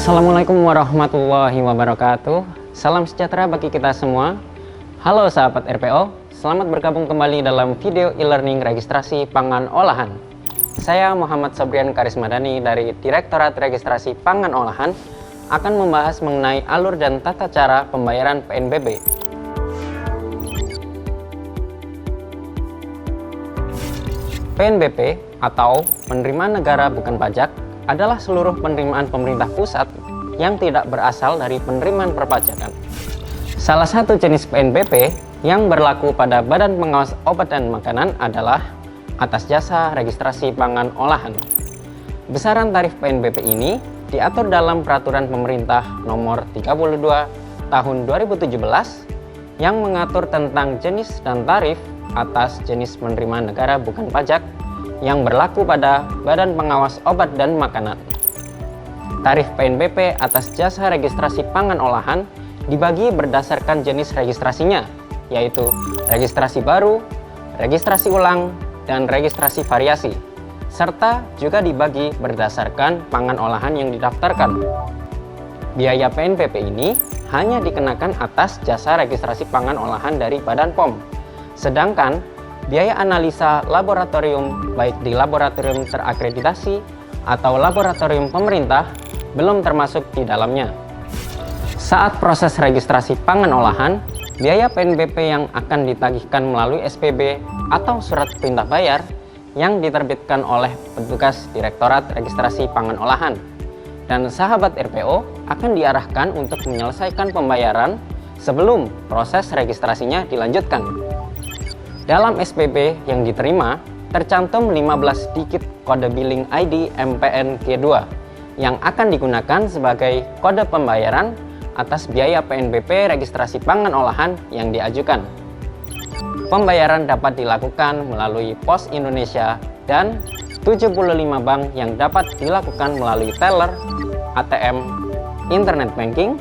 Assalamualaikum warahmatullahi wabarakatuh. Salam sejahtera bagi kita semua. Halo sahabat RPO, selamat bergabung kembali dalam video e-learning registrasi pangan olahan. Saya Muhammad Sobrian Karismadani dari Direktorat Registrasi Pangan Olahan akan membahas mengenai alur dan tata cara pembayaran PNBP. PNBP atau penerimaan negara bukan pajak adalah seluruh penerimaan pemerintah pusat yang tidak berasal dari penerimaan perpajakan. Salah satu jenis PNBP yang berlaku pada Badan Pengawas Obat dan Makanan adalah atas jasa registrasi pangan olahan. Besaran tarif PNBP ini diatur dalam Peraturan Pemerintah Nomor 32 Tahun 2017 yang mengatur tentang jenis dan tarif atas jenis penerimaan negara bukan pajak yang berlaku pada Badan Pengawas Obat dan Makanan. Tarif PNBP atas jasa registrasi pangan olahan dibagi berdasarkan jenis registrasinya, yaitu registrasi baru, registrasi ulang, dan registrasi variasi, serta juga dibagi berdasarkan pangan olahan yang didaftarkan. Biaya PNBP ini hanya dikenakan atas jasa registrasi pangan olahan dari Badan POM, sedangkan biaya analisa laboratorium baik di laboratorium terakreditasi atau laboratorium pemerintah belum termasuk di dalamnya. Saat proses registrasi pangan olahan, biaya PNBP yang akan ditagihkan melalui SPB atau surat perintah bayar yang diterbitkan oleh petugas Direktorat Registrasi Pangan Olahan. Dan sahabat RPO akan diarahkan untuk menyelesaikan pembayaran sebelum proses registrasinya dilanjutkan. Dalam SPB yang diterima, tercantum 15 digit kode billing ID MPN G2 yang akan digunakan sebagai kode pembayaran atas biaya PNBP registrasi pangan olahan yang diajukan. Pembayaran dapat dilakukan melalui Pos Indonesia dan 75 bank yang dapat dilakukan melalui teller, ATM, internet banking,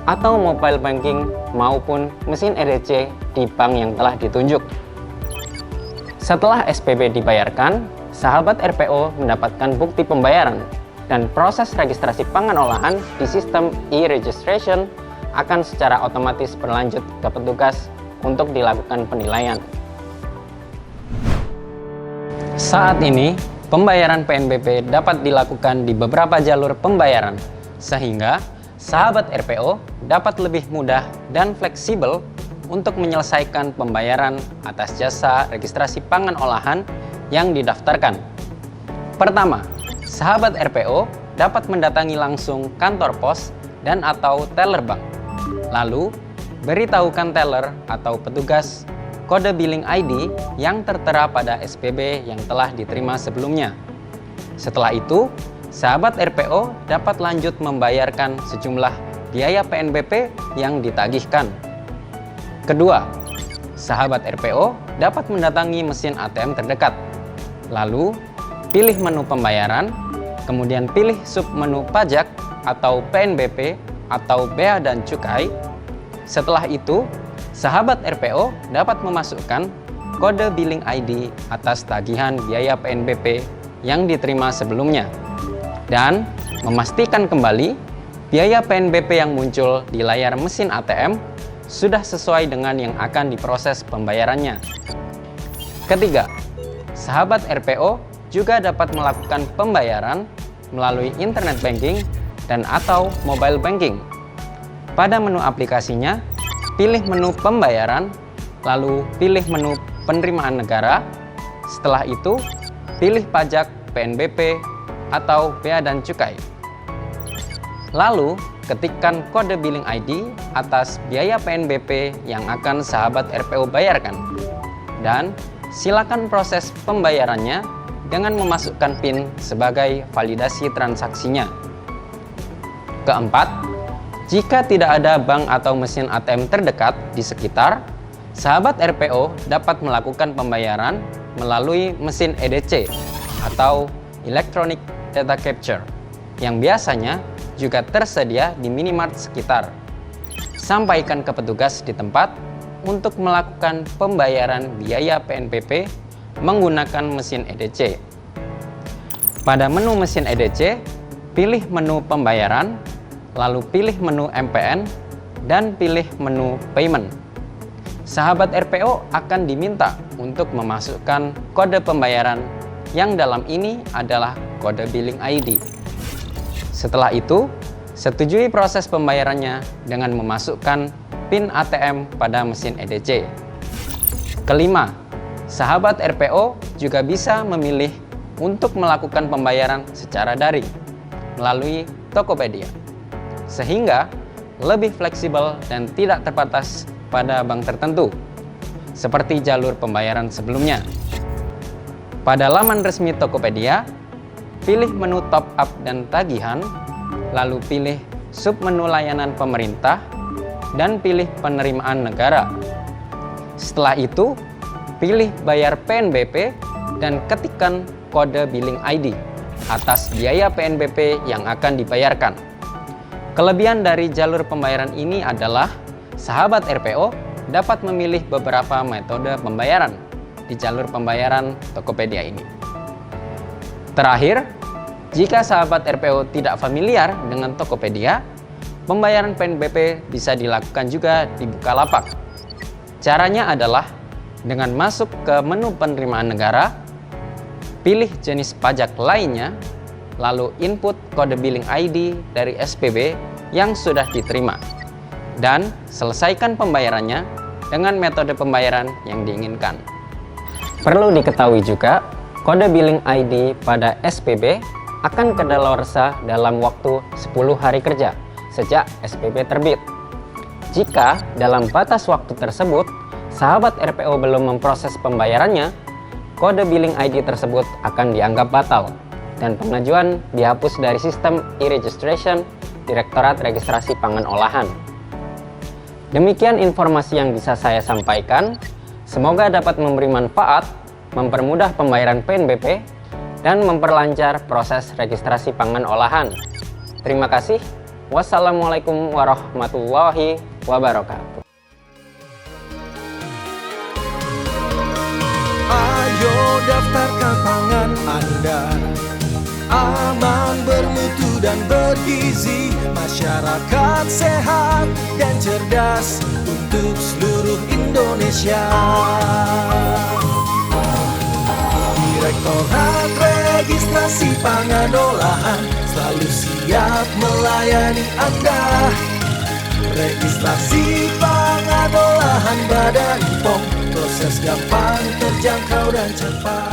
atau mobile banking maupun mesin EDC di bank yang telah ditunjuk. Setelah SPB dibayarkan, sahabat RPO mendapatkan bukti pembayaran dan proses registrasi pangan olahan di sistem e-registration akan secara otomatis berlanjut ke petugas untuk dilakukan penilaian. Saat ini, pembayaran PNBP dapat dilakukan di beberapa jalur pembayaran, sehingga sahabat RPO dapat lebih mudah dan fleksibel untuk menyelesaikan pembayaran atas jasa registrasi pangan olahan yang didaftarkan. Pertama, sahabat RPO dapat mendatangi langsung kantor pos dan atau teller bank. Lalu, beritahukan teller atau petugas kode billing ID yang tertera pada SPB yang telah diterima sebelumnya. Setelah itu, sahabat RPO dapat lanjut membayarkan sejumlah biaya PNBP yang ditagihkan. Kedua, sahabat RPO dapat mendatangi mesin ATM terdekat. Lalu, pilih menu pembayaran, kemudian pilih submenu pajak atau PNBP atau bea dan cukai. Setelah itu, sahabat RPO dapat memasukkan kode billing ID atas tagihan biaya PNBP yang diterima sebelumnya dan memastikan kembali biaya PNBP yang muncul di layar mesin ATM sudah sesuai dengan yang akan diproses pembayarannya. Ketiga, sahabat RPO juga dapat melakukan pembayaran melalui internet banking dan atau mobile banking. Pada menu aplikasinya, pilih menu pembayaran, lalu pilih menu penerimaan negara. Setelah itu, pilih pajak PNBP atau bea dan cukai. Lalu, ketikkan kode billing ID atas biaya PNBP yang akan sahabat RPO bayarkan. Dan silakan proses pembayarannya dengan memasukkan PIN sebagai validasi transaksinya. Keempat, jika tidak ada bank atau mesin ATM terdekat di sekitar, sahabat RPO dapat melakukan pembayaran melalui mesin EDC atau Electronic Data Capture yang biasanya juga tersedia di minimart sekitar. Sampaikan ke petugas di tempat untuk melakukan pembayaran biaya PNBP menggunakan mesin EDC. Pada menu mesin EDC, pilih menu pembayaran, lalu pilih menu MPN, dan pilih menu Payment. Sahabat RPO akan diminta untuk memasukkan kode pembayaran yang dalam ini adalah kode billing ID. Setelah itu, setujui proses pembayarannya dengan memasukkan PIN ATM pada mesin EDC. Kelima, sahabat RPO juga bisa memilih untuk melakukan pembayaran secara daring melalui Tokopedia, sehingga lebih fleksibel dan tidak terbatas pada bank tertentu, seperti jalur pembayaran sebelumnya. Pada laman resmi Tokopedia, pilih menu top up dan tagihan, lalu pilih submenu layanan pemerintah, dan pilih penerimaan negara. Setelah itu, pilih bayar PNBP dan ketikkan kode billing ID atas biaya PNBP yang akan dibayarkan. Kelebihan dari jalur pembayaran ini adalah sahabat RPO dapat memilih beberapa metode pembayaran di jalur pembayaran Tokopedia ini. Terakhir, jika sahabat RPO tidak familiar dengan Tokopedia, pembayaran PNBP bisa dilakukan juga di Bukalapak. Caranya adalah dengan masuk ke menu penerimaan negara, pilih jenis pajak lainnya, lalu input kode billing ID dari SPB yang sudah diterima, dan selesaikan pembayarannya dengan metode pembayaran yang diinginkan. Perlu diketahui juga, kode billing ID pada SPB akan kadaluarsa dalam waktu 10 hari kerja sejak SPB terbit. Jika dalam batas waktu tersebut, sahabat RPO belum memproses pembayarannya, kode billing ID tersebut akan dianggap batal dan pengajuan dihapus dari sistem e-registration Direktorat Registrasi Pangan Olahan. Demikian informasi yang bisa saya sampaikan. Semoga dapat memberi manfaat, mempermudah pembayaran PNBP, dan memperlancar proses registrasi pangan olahan. Terima kasih. Wassalamualaikum warahmatullahi wabarakatuh. Ayo daftarkan pangan Anda, aman, bermutu dan bergizi, masyarakat sehat dan cerdas untuk seluruh Indonesia. Direktorat Registrasi Pangan Olahan selalu siap melayani Anda. Registrasi pangan olahan Badan POM, proses gampang, terjangkau dan cepat.